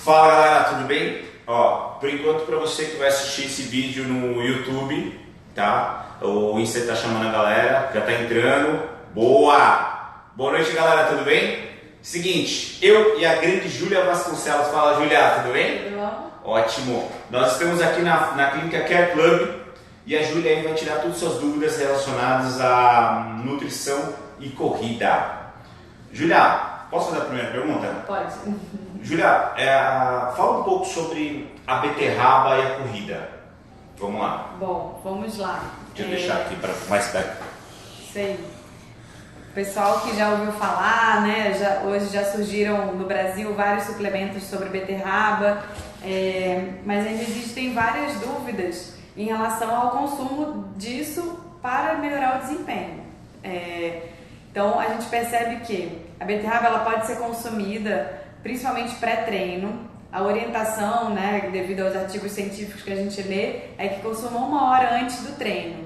Fala galera, tudo bem? Ó, por enquanto para você que vai assistir esse vídeo no YouTube, tá? O Insta tá chamando a galera, já tá entrando. Boa! Boa noite galera, tudo bem? Seguinte, eu e a grande Júlia Vasconcelos. Fala Júlia, tudo bem? Tudo bom? Ótimo! Nós estamos aqui na Clínica Care Club e a Júlia aí vai tirar todas as suas dúvidas relacionadas à nutrição e corrida. Júlia, posso fazer a primeira pergunta? Pode. Júlia, fala um pouco sobre a beterraba e a corrida. Vamos lá. Bom, vamos lá. Deixa eu deixar aqui para mais perto. Sei. O pessoal que já ouviu falar, né? Hoje já surgiram no Brasil vários suplementos sobre beterraba, mas ainda existem várias dúvidas em relação ao consumo disso para melhorar o desempenho. Então a gente percebe que a beterraba ela pode ser consumida principalmente pré-treino. A orientação, né, devido aos artigos científicos que a gente lê, é que consuma 1 hora antes do treino.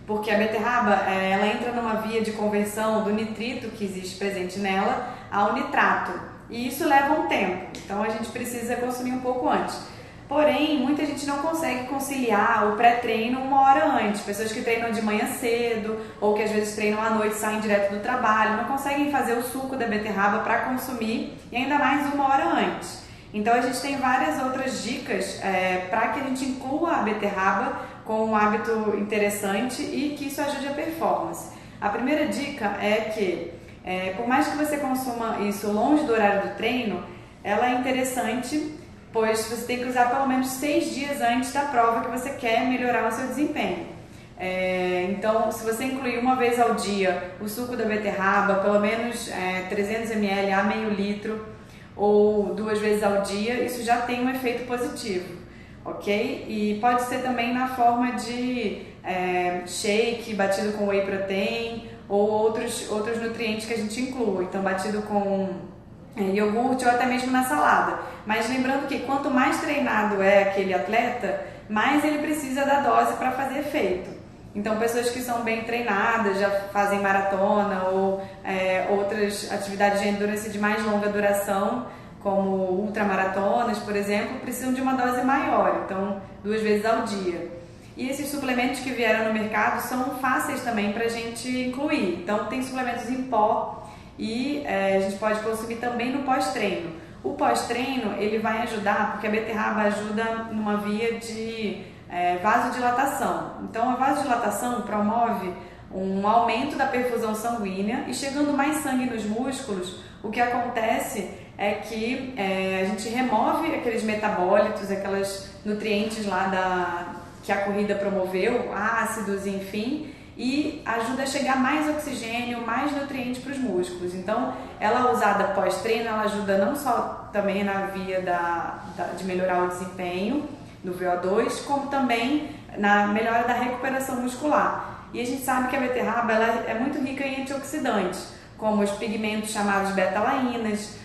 Porque a beterraba, ela entra numa via de conversão do nitrito que existe presente nela ao nitrato. E isso leva um tempo. Então a gente precisa consumir um pouco antes. Porém, muita gente não consegue conciliar o pré-treino 1 hora antes. Pessoas que treinam de manhã cedo ou que às vezes treinam à noite, saem direto do trabalho, não conseguem fazer o suco da beterraba para consumir e ainda mais 1 hora antes. Então a gente tem várias outras dicas para que a gente inclua a beterraba com um hábito interessante e que isso ajude a performance. A primeira dica é que, por mais que você consuma isso longe do horário do treino, ela é interessante, pois você tem que usar pelo menos 6 dias antes da prova que você quer melhorar o seu desempenho. Então, se você incluir 1 vez ao dia o suco da beterraba, pelo menos 300 ml a meio litro, ou 2 vezes ao dia, isso já tem um efeito positivo, ok? E pode ser também na forma de shake batido com whey protein ou outros nutrientes que a gente inclua, então batido com iogurte ou até mesmo na salada. Mas lembrando que quanto mais treinado é aquele atleta, mais ele precisa da dose para fazer efeito. Então, pessoas que são bem treinadas, já fazem maratona ou outras atividades de endurance de mais longa duração, como ultramaratonas, por exemplo, precisam de uma dose maior, então 2 vezes ao dia. E esses suplementos que vieram no mercado são fáceis também para a gente incluir. Então, tem suplementos em pó e a gente pode consumir também no pós-treino. O pós-treino, ele vai ajudar, porque a beterraba ajuda numa via de vasodilatação. Então a vasodilatação promove um aumento da perfusão sanguínea e chegando mais sangue nos músculos, o que acontece é que a gente remove aqueles metabólitos, aquelas nutrientes lá que a corrida promoveu, ácidos, enfim, e ajuda a chegar mais oxigênio, mais nutrientes para os músculos. Então, ela usada pós-treino, ela ajuda não só também na via de melhorar o desempenho no VO2, como também na melhora da recuperação muscular. E a gente sabe que a beterraba ela é muito rica em antioxidantes, como os pigmentos chamados beta-lainas,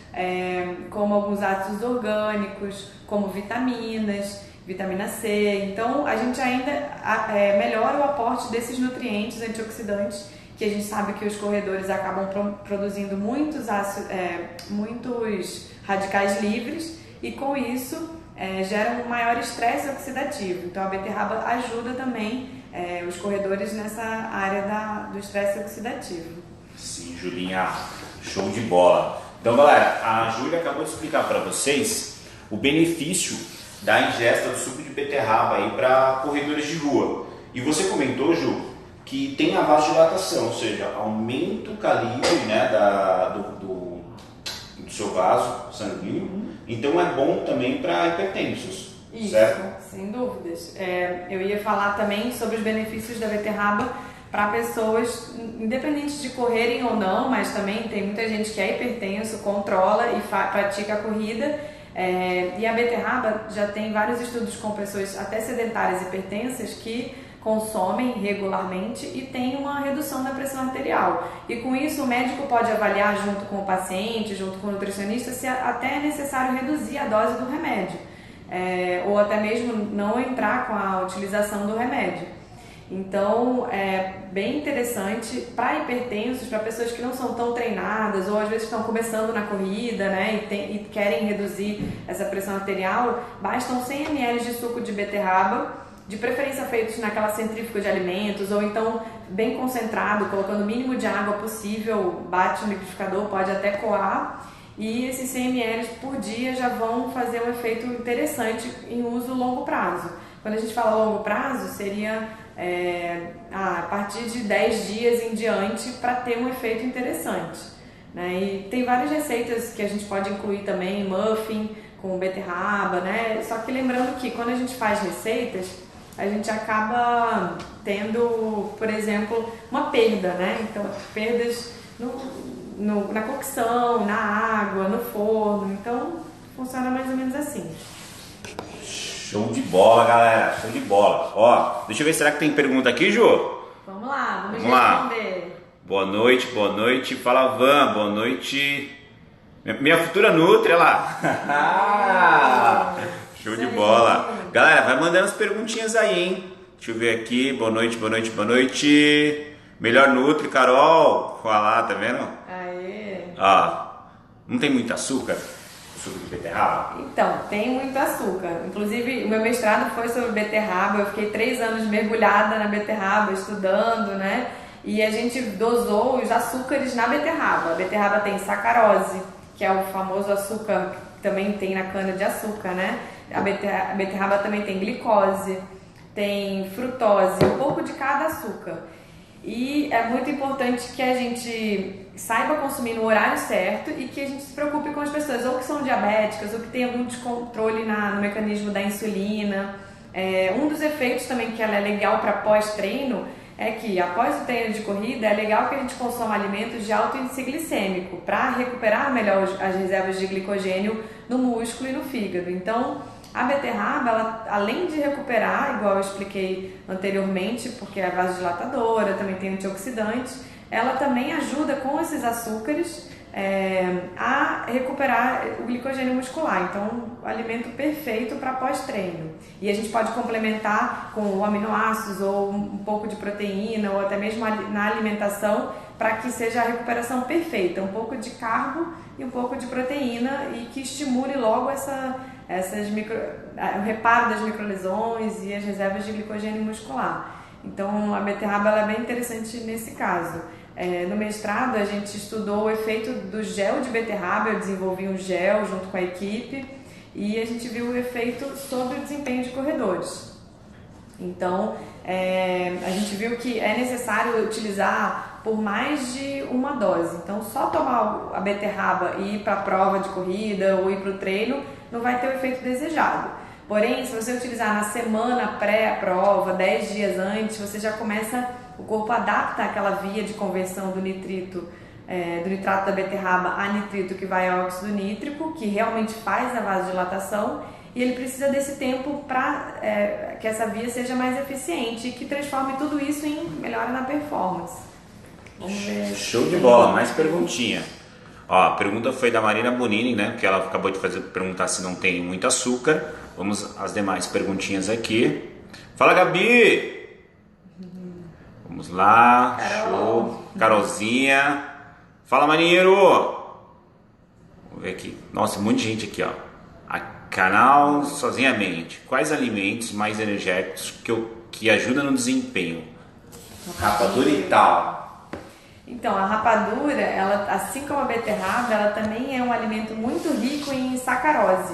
como alguns ácidos orgânicos, como vitaminas, vitamina C. Então a gente ainda melhora o aporte desses nutrientes antioxidantes, que a gente sabe que os corredores acabam produzindo muitos radicais livres e com isso gera um maior estresse oxidativo. Então a beterraba ajuda também os corredores nessa área do estresse oxidativo. Sim, Julinha, show de bola. Então galera, a Júlia acabou de explicar para vocês o benefício da ingesta do suco de beterraba aí para corredores de rua. E você comentou, Ju, que tem a vasodilatação, ou seja, aumenta o calibre, né, do seu vaso sanguíneo. Então é bom também para hipertensos, isso, certo? Sem dúvidas. Eu ia falar também sobre os benefícios da beterraba para pessoas, independente de correrem ou não, mas também tem muita gente que é hipertenso, controla e pratica a corrida. E a beterraba já tem vários estudos com pessoas até sedentárias hipertensas que consomem regularmente e tem uma redução da pressão arterial. E com isso o médico pode avaliar junto com o paciente, junto com o nutricionista, se até é necessário reduzir a dose do remédio, ou até mesmo não entrar com a utilização do remédio. Então, é bem interessante para hipertensos, para pessoas que não são tão treinadas ou às vezes estão começando na corrida, né, e querem reduzir essa pressão arterial, bastam 100 ml de suco de beterraba, de preferência feitos naquela centrífuga de alimentos ou então bem concentrado, colocando o mínimo de água possível, bate no liquidificador, pode até coar. E esses 100 ml por dia já vão fazer um efeito interessante em uso longo prazo. Quando a gente fala longo prazo, seria a partir de 10 dias em diante para ter um efeito interessante. Né? E tem várias receitas que a gente pode incluir também, muffin com beterraba, né? Só que lembrando que quando a gente faz receitas, a gente acaba tendo, por exemplo, uma perda, né? Então, perdas na cocção, na água, no forno. Então, funciona mais ou menos assim. Show de bola, galera. Show de bola. Ó, deixa eu ver, será que tem pergunta aqui, Jô? Vamos lá, vamos responder. Boa noite, boa noite. Fala, Van, boa noite. Minha futura Nutri, olha lá. Show de bola. Galera, vai mandando as perguntinhas aí, hein? Deixa eu ver aqui. Boa noite, boa noite, boa noite. Melhor Nutri, Carol. Olha lá, tá vendo? Aê. Ó, não tem muito açúcar? Suco de beterraba? Então, tem muito açúcar. Inclusive, o meu mestrado foi sobre beterraba. Eu fiquei 3 anos mergulhada na beterraba, estudando, né? E a gente dosou os açúcares na beterraba. A beterraba tem sacarose, que é o famoso açúcar que também tem na cana-de-açúcar, né? A beterraba também tem glicose, tem frutose, um pouco de cada açúcar. E é muito importante que a gente saiba consumir no horário certo e que a gente se preocupe com as pessoas ou que são diabéticas ou que tem algum descontrole no mecanismo da insulina. Um dos efeitos também que ela é legal para pós-treino é que após o treino de corrida é legal que a gente consuma alimentos de alto índice glicêmico para recuperar melhor as reservas de glicogênio no músculo e no fígado. Então, a beterraba, ela, além de recuperar, igual eu expliquei anteriormente, porque é vasodilatadora, também tem antioxidantes, ela também ajuda com esses açúcares a recuperar o glicogênio muscular. Então, o alimento perfeito para pós-treino. E a gente pode complementar com aminoácidos ou um pouco de proteína ou até mesmo na alimentação para que seja a recuperação perfeita. Um pouco de carbo e um pouco de proteína e que estimule logo o reparo das microlesões e as reservas de glicogênio muscular. Então, a beterraba ela é bem interessante nesse caso. No mestrado, a gente estudou o efeito do gel de beterraba, eu desenvolvi um gel junto com a equipe e a gente viu o efeito sobre o desempenho de corredores. Então, a gente viu que é necessário utilizar por mais de uma dose. Então, só tomar a beterraba e ir para a prova de corrida ou ir para o treino não vai ter o efeito desejado. Porém, se você utilizar na semana pré-prova, 10 dias antes, você já começa, o corpo adapta aquela via de conversão do nitrato da beterraba a nitrito que vai ao óxido nítrico, que realmente faz a vasodilatação, e ele precisa desse tempo para que essa via seja mais eficiente e que transforme tudo isso em melhora na performance. Vamos ver. Show de bola, mais perguntinha. Ó, a pergunta foi da Marina Bonini, né? Porque ela acabou de perguntar se não tem muito açúcar. Vamos às demais perguntinhas aqui. Fala, Gabi! Vamos lá. Carol. Show. Carolzinha. Fala, maninheiro! Vamos ver aqui. Nossa, um monte de gente aqui, ó. Canal Sozinhamente. Quais alimentos mais energéticos que ajudam no desempenho? Rapadura e tal. Então, a rapadura, ela, assim como a beterraba, ela também é um alimento muito rico em sacarose,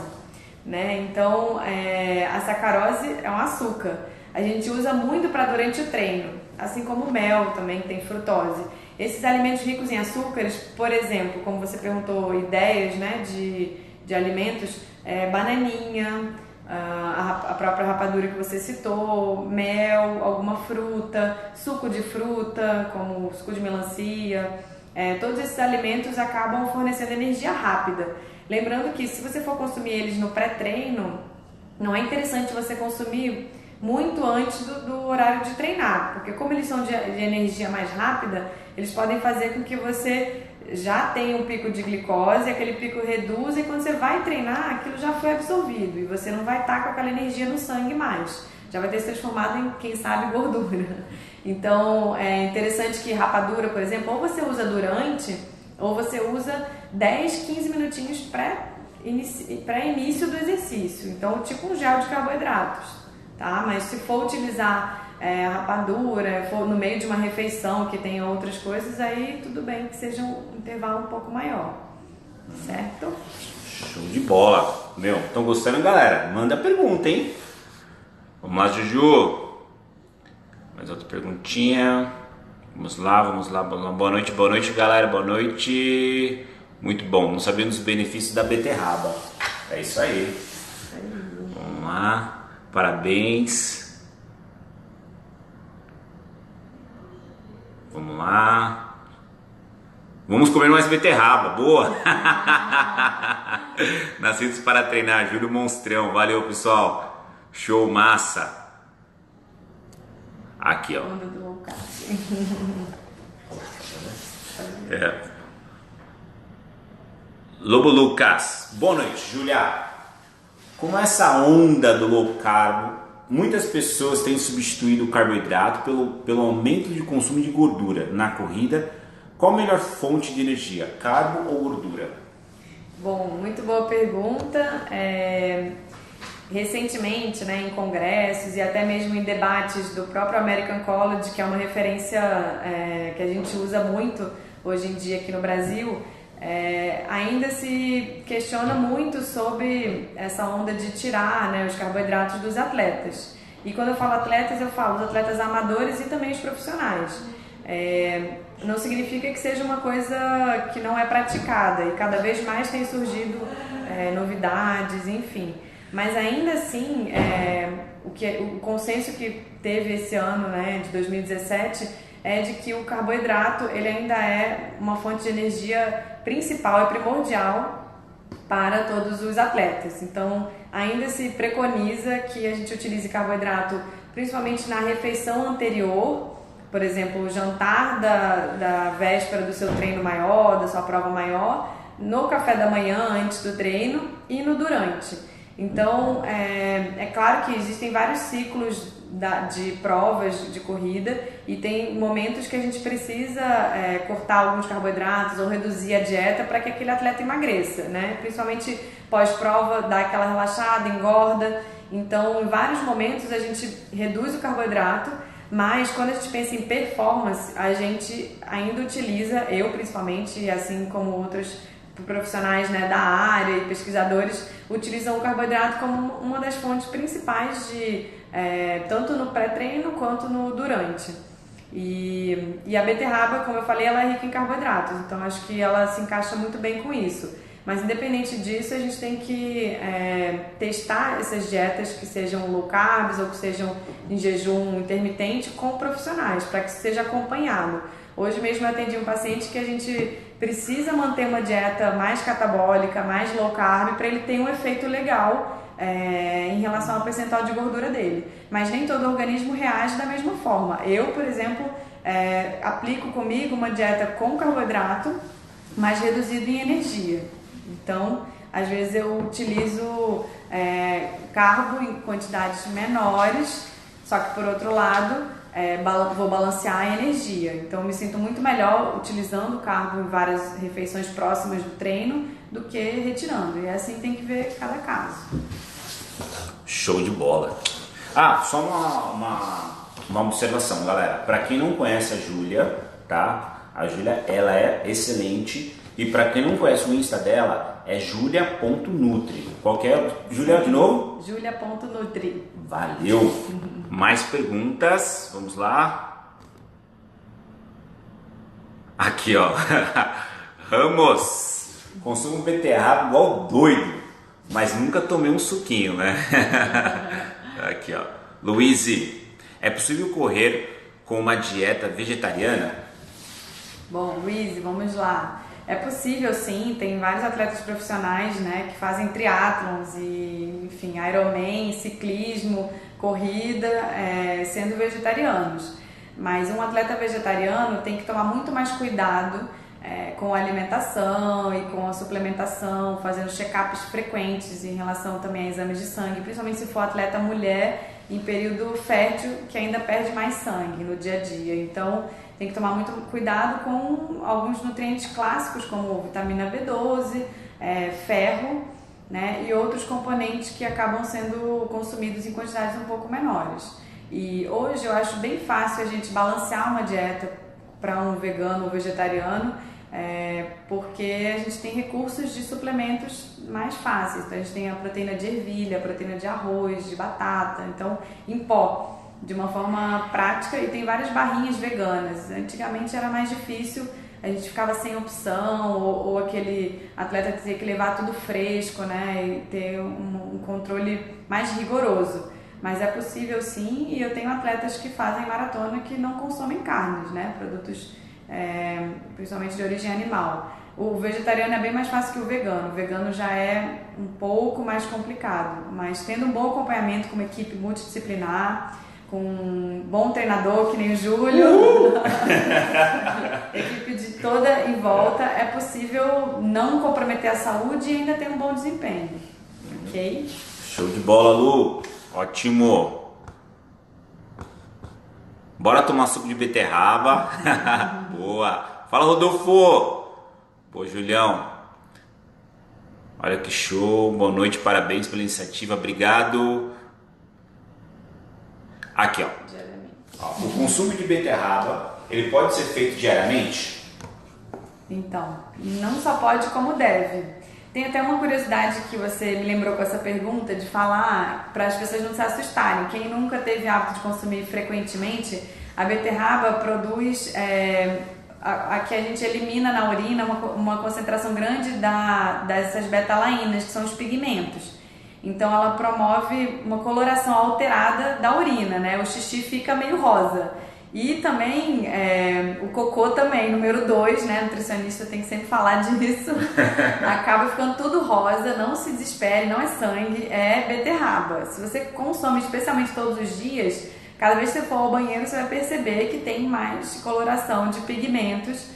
né? Então, a sacarose é um açúcar. A gente usa muito para durante o treino, assim como o mel também tem frutose. Esses alimentos ricos em açúcares, por exemplo, como você perguntou, ideias, né, de alimentos, bananinha, a própria rapadura que você citou, mel, alguma fruta, suco de fruta, como suco de melancia, todos esses alimentos acabam fornecendo energia rápida. Lembrando que se você for consumir eles no pré-treino, não é interessante você consumir muito antes do horário de treinar, porque como eles são de energia mais rápida, eles podem fazer com que você já tenha um pico de glicose, aquele pico reduz e quando você vai treinar, aquilo já foi absorvido e você não vai estar com aquela energia no sangue mais. já vai ter se transformado em, quem sabe, gordura. Então, é interessante que rapadura, por exemplo, ou você usa durante, ou você usa 10, 15 minutinhos pré-início do exercício. Então, tipo um gel de carboidratos, tá? Mas se for utilizar a rapadura, for no meio de uma refeição que tenha outras coisas, aí tudo bem que seja um intervalo um pouco maior, certo? Show de bola. Meu, estão gostando, galera? Manda pergunta, hein? Vamos lá, Juju. Mais outra perguntinha. Vamos lá. Boa noite, galera. Boa noite. Muito bom. Não sabia dos benefícios da beterraba. É isso aí. Vamos lá. Parabéns. Vamos lá. Vamos comer mais beterraba. Boa. Nascidos para treinar. Júlio Monstrão. Valeu, pessoal. Show, massa. Aqui, ó. Lobo Lucas. Boa noite, Júlia. Com essa onda do low carb, muitas pessoas têm substituído o carboidrato pelo aumento de consumo de gordura na corrida. Qual a melhor fonte de energia, carbo ou gordura? Bom, muito boa pergunta. Recentemente, né, em congressos e até mesmo em debates do próprio American College, que é uma referência que a gente usa muito hoje em dia aqui no Brasil, ainda se questiona muito sobre essa onda de tirar, né, os carboidratos dos atletas. E quando eu falo atletas, eu falo os atletas amadores e também os profissionais. Não significa que seja uma coisa que não é praticada, e cada vez mais tem surgido novidades, enfim. Mas ainda assim, o consenso que teve esse ano, né, de 2017, é de que o carboidrato ele ainda é uma fonte de energia principal e primordial para todos os atletas. Então, ainda se preconiza que a gente utilize carboidrato principalmente na refeição anterior, por exemplo, o jantar da véspera do seu treino maior, da sua prova maior, no café da manhã antes do treino e no durante. Então, é claro que existem vários ciclos de provas de corrida e tem momentos que a gente precisa cortar alguns carboidratos ou reduzir a dieta para que aquele atleta emagreça, né? Principalmente pós-prova, dá aquela relaxada, engorda. Então, em vários momentos a gente reduz o carboidrato, mas quando a gente pensa em performance, a gente ainda utiliza, eu principalmente, assim como outros profissionais, né, da área e pesquisadores, utilizam o carboidrato como uma das fontes principais de tanto no pré-treino quanto no durante. E a beterraba, como eu falei, ela é rica em carboidratos, então acho que ela se encaixa muito bem com isso. Mas independente disso, a gente tem que testar essas dietas que sejam low carbs ou que sejam em jejum intermitente com profissionais, para que seja acompanhado. Hoje mesmo eu atendi um paciente que a gente precisa manter uma dieta mais catabólica, mais low carb, para ele ter um efeito legal em relação ao percentual de gordura dele. Mas nem todo organismo reage da mesma forma. Eu, por exemplo, aplico comigo uma dieta com carboidrato, mas reduzido em energia. Então, às vezes eu utilizo carbo em quantidades menores, só que por outro lado vou balancear a energia. Então eu me sinto muito melhor utilizando o carbo em várias refeições próximas do treino do que retirando. E assim tem que ver cada caso. Show de bola. Só uma observação, galera. Para quem não conhece a Júlia, tá? A Júlia, ela é excelente. E para quem não conhece o Insta dela, é julia.nutri. Qual que é? Júlia, de novo? Julia.nutri. Valeu. Mais perguntas? Vamos lá. Aqui, ó. Ramos. Consumo beterraba igual doido, mas nunca tomei um suquinho, né? Aqui, ó. Luiz, é possível correr com uma dieta vegetariana? Bom, Luiz, vamos lá. É possível sim, tem vários atletas profissionais, né, que fazem triatlons e, enfim, Ironman, ciclismo, corrida, sendo vegetarianos. Mas um atleta vegetariano tem que tomar muito mais cuidado com a alimentação e com a suplementação, fazendo check-ups frequentes em relação também a exames de sangue, principalmente se for atleta mulher em período fértil, que ainda perde mais sangue no dia a dia. Então, tem que tomar muito cuidado com alguns nutrientes clássicos, como vitamina B12, ferro, né, e outros componentes que acabam sendo consumidos em quantidades um pouco menores. E hoje eu acho bem fácil a gente balancear uma dieta para um vegano ou vegetariano, porque a gente tem recursos de suplementos mais fáceis. Então, a gente tem a proteína de ervilha, a proteína de arroz, de batata, então em pó, de uma forma prática, e tem várias barrinhas veganas. Antigamente era mais difícil, a gente ficava sem opção, ou aquele atleta tinha que levar tudo fresco, né, e ter um controle mais rigoroso. Mas é possível sim, e eu tenho atletas que fazem maratona que não consomem carnes, né, produtos principalmente de origem animal. O vegetariano é bem mais fácil que o vegano já é um pouco mais complicado, mas tendo um bom acompanhamento com uma equipe multidisciplinar, com um bom treinador que nem o Júlio, equipe de toda em volta, é possível não comprometer a saúde e ainda ter um bom desempenho. Ok? Show de bola, Lu! Ótimo! Bora tomar suco de beterraba. Boa! Fala, Rodolfo! Pô, Julião, olha que show, boa noite, parabéns pela iniciativa, obrigado. Aqui, ó, o consumo de beterraba, ele pode ser feito diariamente? Então, não só pode como deve. Tem até uma curiosidade que você me lembrou com essa pergunta, de falar para as pessoas não se assustarem. Quem nunca teve hábito de consumir frequentemente, a beterraba produz, a que a gente elimina na urina, uma concentração grande dessas betalainas, que são os pigmentos. Então ela promove uma coloração alterada da urina, né? O xixi fica meio rosa. E também o cocô também, número 2, né? O nutricionista tem que sempre falar disso. Acaba ficando tudo rosa, não se desespere, não é sangue, é beterraba. Se você consome especialmente todos os dias, cada vez que você for ao banheiro você vai perceber que tem mais coloração de pigmentos,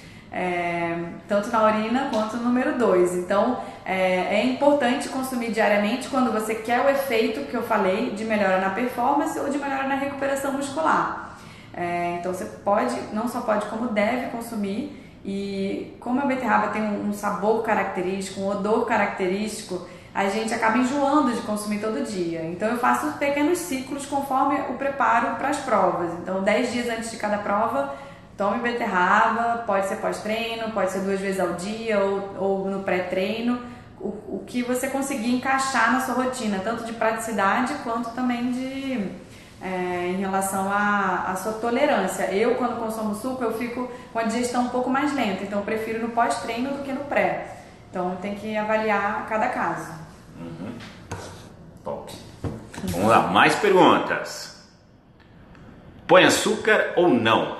tanto na urina quanto no número 2. Então é importante consumir diariamente quando você quer o efeito que eu falei de melhora na performance ou de melhora na recuperação muscular. Então você pode, não só pode, como deve consumir. E como a beterraba tem um sabor característico, um odor característico, a gente acaba enjoando de consumir todo dia. Então eu faço pequenos ciclos conforme o preparo para as provas. Então 10 dias antes de cada prova, tome beterraba, pode ser pós-treino, pode ser 2 vezes ao dia ou no pré-treino, o que você conseguir encaixar na sua rotina, tanto de praticidade quanto também em relação à sua tolerância. Eu, quando consumo suco, eu fico com a digestão um pouco mais lenta, então eu prefiro no pós-treino do que no pré. Então tem que avaliar cada caso. Top. Vamos lá, mais perguntas. Põe açúcar ou não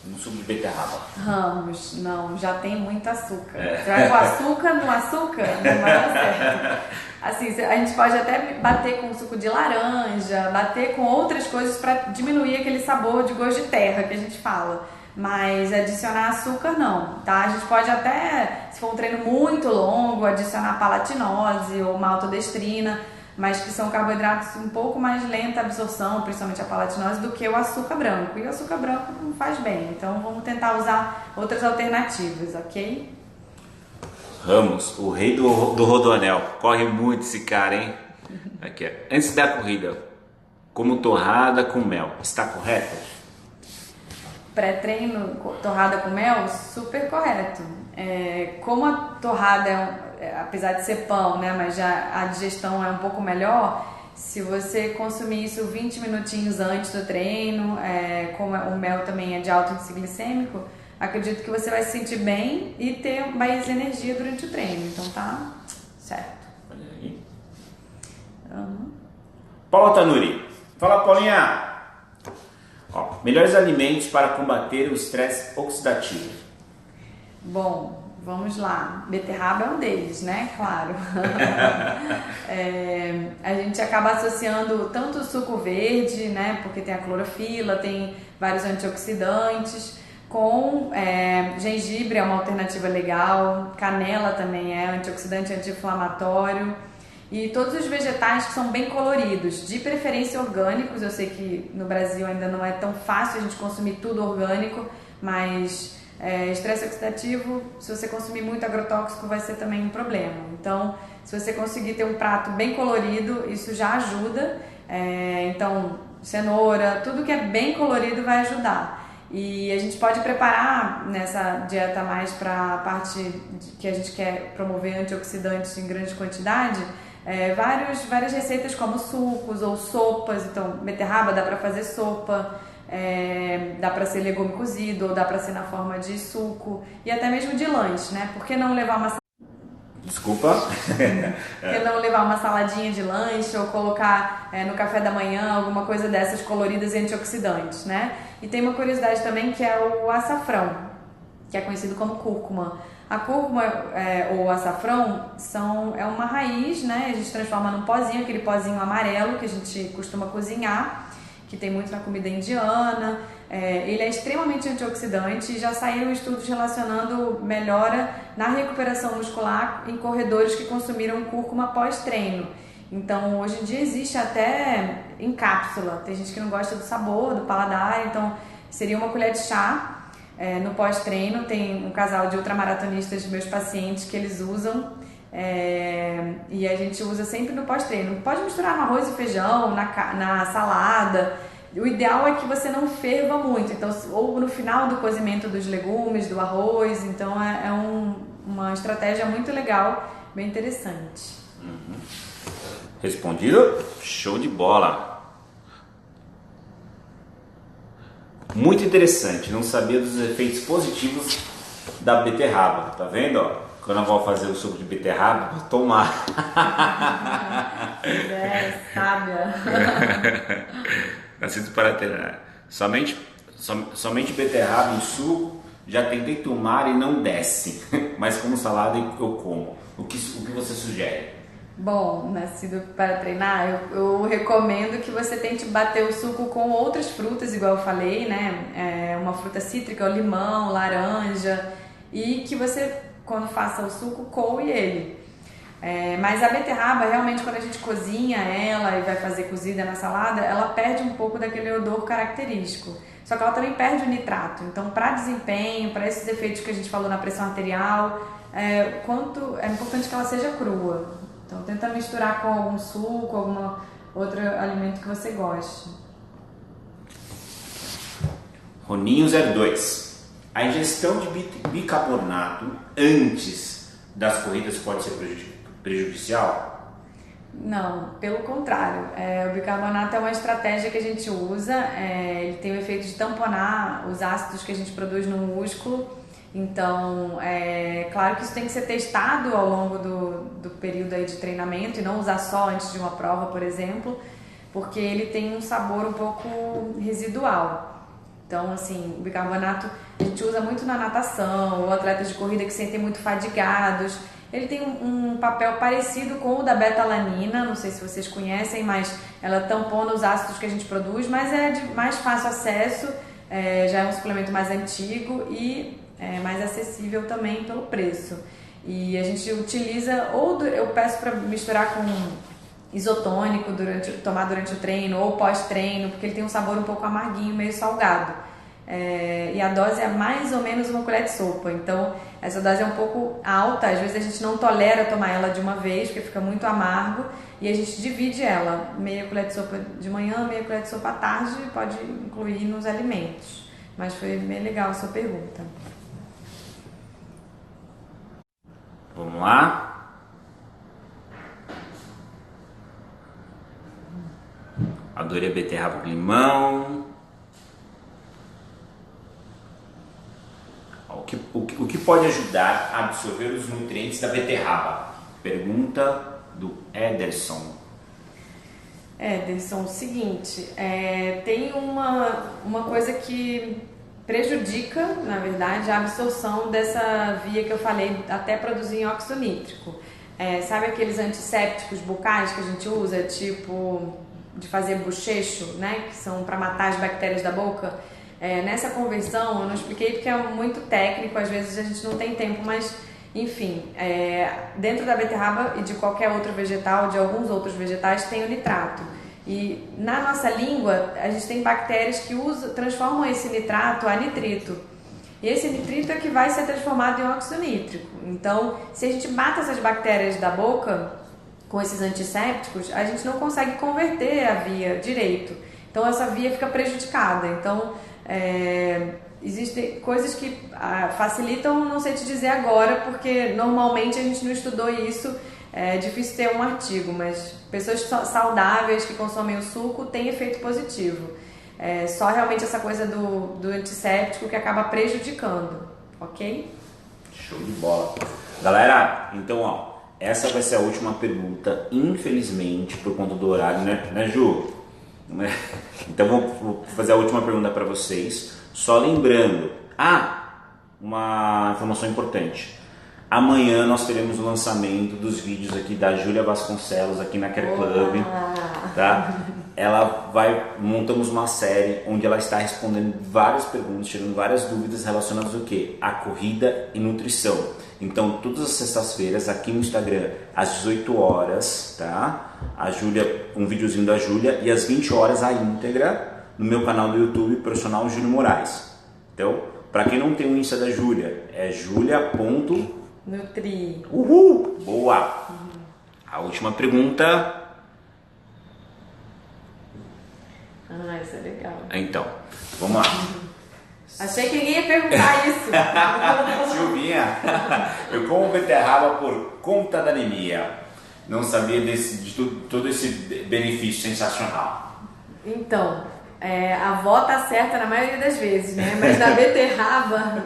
no suco de beterraba? Ramos, não, já tem muito açúcar. Você vai com açúcar no açúcar? Não vai dar certo. Assim, a gente pode até bater com suco de laranja, bater com outras coisas para diminuir aquele sabor de gosto de terra que a gente fala. Mas adicionar açúcar não, tá? A gente pode até, se for um treino muito longo, adicionar palatinose ou maltodestrina, mas que são carboidratos um pouco mais lenta a absorção, principalmente a palatinose, do que o açúcar branco. E o açúcar branco não faz bem, então vamos tentar usar outras alternativas, ok? Ramos, o rei do rodoanel, corre muito esse cara, hein? Aqui, antes da corrida, como torrada com mel, está correto? Pré-treino, torrada com mel, super correto. Como a torrada, apesar de ser pão, né, mas já a digestão é um pouco melhor, se você consumir isso 20 minutinhos antes do treino, como o mel também é de alto índice glicêmico, acredito que você vai se sentir bem e ter mais energia durante o treino. Então tá certo. Olha aí. Paula Tanuri. Fala, Paulinha. Ó, melhores alimentos para combater o estresse oxidativo. Bom, vamos lá. Beterraba é um deles, né? Claro. A gente acaba associando tanto o suco verde, né? Porque tem a clorofila, tem vários antioxidantes, com gengibre é uma alternativa legal, canela também é antioxidante, anti-inflamatório. E todos os vegetais que são bem coloridos, de preferência orgânicos. Eu sei que no Brasil ainda não é tão fácil a gente consumir tudo orgânico, mas estresse oxidativo, se você consumir muito agrotóxico, vai ser também um problema. Então, se você conseguir ter um prato bem colorido, isso já ajuda. Então, cenoura, tudo que é bem colorido vai ajudar. E a gente pode preparar nessa dieta mais para a parte que a gente quer promover antioxidantes em grande quantidade, várias receitas como sucos ou sopas. Então, beterraba dá para fazer sopa, dá para ser legume cozido ou dá para ser na forma de suco e até mesmo de lanche, né? Por que não levar uma Desculpa. Por que não levar uma saladinha de lanche ou colocar no café da manhã alguma coisa dessas coloridas e antioxidantes, né? E tem uma curiosidade também que é o açafrão, que é conhecido como cúrcuma. A cúrcuma ou açafrão é uma raiz, né? A gente transforma num pozinho, aquele pozinho amarelo que a gente costuma cozinhar, que tem muito na comida indiana. Ele é extremamente antioxidante e já saíram estudos relacionando melhora na recuperação muscular em corredores que consumiram cúrcuma pós-treino. Então, hoje em dia existe até em cápsula. Tem gente que não gosta do sabor, do paladar, então seria uma colher de chá. No pós-treino, tem um casal de ultramaratonistas, meus pacientes, que eles usam e a gente usa sempre no pós-treino. Pode misturar no arroz e feijão, na salada. O ideal é que você não ferva muito, então, ou no final do cozimento dos legumes, do arroz. Então uma estratégia muito legal, bem interessante. Respondido? Show de bola! Muito interessante, não sabia dos efeitos positivos da beterraba, tá vendo? Ó? Quando eu vou fazer o suco de beterraba, vou tomar. Sábia. Nascido para treinar. Somente beterraba em suco, já tentei tomar e não desce. Mas como salada eu como. O que você sugere? Bom, nascido para treinar, eu recomendo que você tente bater o suco com outras frutas, igual eu falei, né? Uma fruta cítrica, o limão, laranja, e que você, quando faça o suco, coe ele. Mas a beterraba, realmente, quando a gente cozinha ela e vai fazer cozida na salada, ela perde um pouco daquele odor característico. Só que ela também perde o nitrato. Então, para desempenho, para esses efeitos que a gente falou na pressão arterial, é importante que ela seja crua. Então, tenta misturar com algum suco, algum outro alimento que você goste. Roninho02. A ingestão de bicarbonato antes das corridas pode ser prejudicial? Não, pelo contrário. O bicarbonato é uma estratégia que a gente usa. Ele tem o efeito de tamponar os ácidos que a gente produz no músculo. Então, claro que isso tem que ser testado ao longo do período aí de treinamento e não usar só antes de uma prova, por exemplo, porque ele tem um sabor um pouco residual. Então, assim, o bicarbonato a gente usa muito na natação, ou atletas de corrida que se sentem muito fadigados. Ele tem um papel parecido com o da beta-alanina, não sei se vocês conhecem, mas ela tampona os ácidos que a gente produz, mas é de mais fácil acesso, já é um suplemento mais antigo e mais acessível também pelo preço. E a gente utiliza, eu peço para misturar com isotônico, tomar durante o treino ou pós-treino, porque ele tem um sabor um pouco amarguinho, meio salgado. E a dose é mais ou menos uma colher de sopa, então essa dose é um pouco alta, às vezes a gente não tolera tomar ela de uma vez, porque fica muito amargo, e a gente divide ela, meia colher de sopa de manhã, meia colher de sopa à tarde, pode incluir nos alimentos. Mas foi bem legal a sua pergunta. Vamos lá. Adorei a beterraba com limão. O que pode ajudar a absorver os nutrientes da beterraba? Pergunta do Ederson. Ederson, o seguinte, tem uma coisa que prejudica, na verdade, a absorção dessa via que eu falei, até produzir óxido nítrico. Sabe aqueles antissépticos bucais que a gente usa, tipo de fazer bochecho, né, que são para matar as bactérias da boca? Nessa conversão, eu não expliquei porque é muito técnico, às vezes a gente não tem tempo, mas enfim, dentro da beterraba e de qualquer outro vegetal, de alguns outros vegetais, tem o nitrato. E na nossa língua, a gente tem bactérias que transformam esse nitrato a nitrito. E esse nitrito é que vai ser transformado em óxido nítrico. Então, se a gente mata essas bactérias da boca com esses antissépticos, a gente não consegue converter a via direito. Então, essa via fica prejudicada. Então, existem coisas que facilitam, não sei te dizer agora, porque normalmente a gente não estudou isso. É difícil ter um artigo, mas pessoas saudáveis que consomem o suco têm efeito positivo. Só realmente essa coisa do antisséptico que acaba prejudicando, ok? Show de bola. Galera, então, essa vai ser a última pergunta, infelizmente, por conta do horário, né, Ju? Então, vou fazer a última pergunta para vocês. Só lembrando, uma informação importante. Amanhã nós teremos o lançamento dos vídeos aqui da Júlia Vasconcelos aqui na Care Club, tá? Montamos uma série onde ela está respondendo várias perguntas, tirando várias dúvidas relacionadas ao quê? A corrida e nutrição. Então, todas as sextas-feiras aqui no Instagram, às 18 horas, tá? A Júlia, um videozinho da Júlia, e às 20 horas a íntegra no meu canal do YouTube, Profissional Júlio Moraes. Então, para quem não tem o Insta da Júlia, é julia.nutri. Uhul! Boa! A última pergunta. Isso é legal. Então, vamos lá. Achei que ninguém ia perguntar isso. Silvinha, eu como beterraba por conta da anemia. Não sabia todo esse benefício sensacional. Então, a avó tá certa na maioria das vezes, né? Mas na beterraba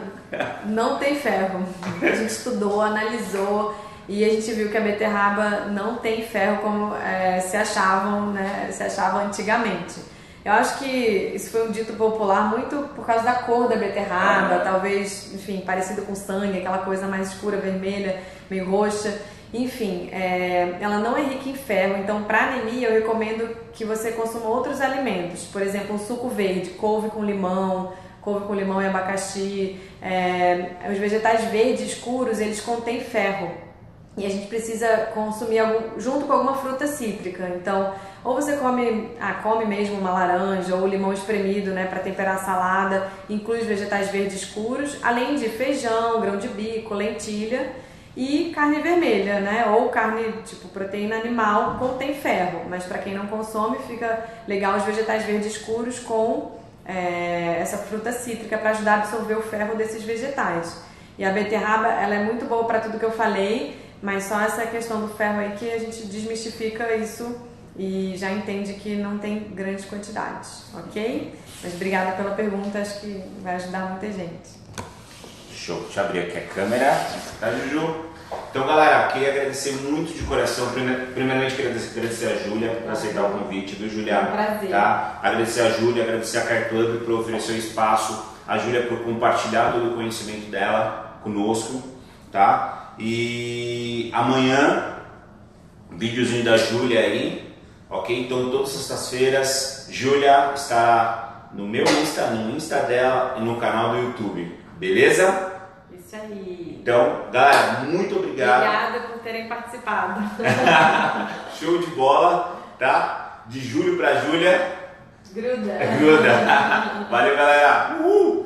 não tem ferro. A gente estudou, analisou e a gente viu que a beterraba não tem ferro como se achava antigamente. Eu acho que isso foi um dito popular muito por causa da cor da beterraba, talvez, enfim, parecido com sangue, aquela coisa mais escura, vermelha, meio roxa. Enfim, ela não é rica em ferro, então para anemia eu recomendo que você consuma outros alimentos. Por exemplo, um suco verde, couve com limão e abacaxi. Os vegetais verdes escuros, eles contêm ferro. E a gente precisa consumir junto com alguma fruta cítrica. Então, ou você come mesmo uma laranja ou limão espremido, né, para temperar a salada, inclui os vegetais verdes escuros, além de feijão, grão de bico, lentilha e carne vermelha, né, ou carne tipo proteína animal, contém ferro, mas para quem não consome fica legal os vegetais verdes escuros com essa fruta cítrica para ajudar a absorver o ferro desses vegetais. E a beterraba, ela é muito boa para tudo que eu falei, mas só essa questão do ferro aí que a gente desmistifica isso e já entende que não tem grandes quantidades, ok? Mas obrigada pela pergunta, acho que vai ajudar muita gente. Show, deixa eu abrir aqui a câmera, tá, Juju? Então, galera, queria agradecer muito de coração, primeiramente queria agradecer a Júlia por aceitar o convite, viu, Júlia? É um prazer. Tá? Agradecer a Júlia, agradecer a Care Club por oferecer o espaço, a Júlia por compartilhar todo o conhecimento dela conosco, tá? E amanhã, videozinho da Júlia aí, ok? Então, todas as sextas-feiras, Júlia estará no meu Insta, no Insta dela e no canal do YouTube, beleza? Isso aí. Então, galera, muito obrigado. Obrigada por terem participado. Show de bola, tá? De Júlio pra Júlia. Gruda. Gruda. Valeu, galera. Uhul.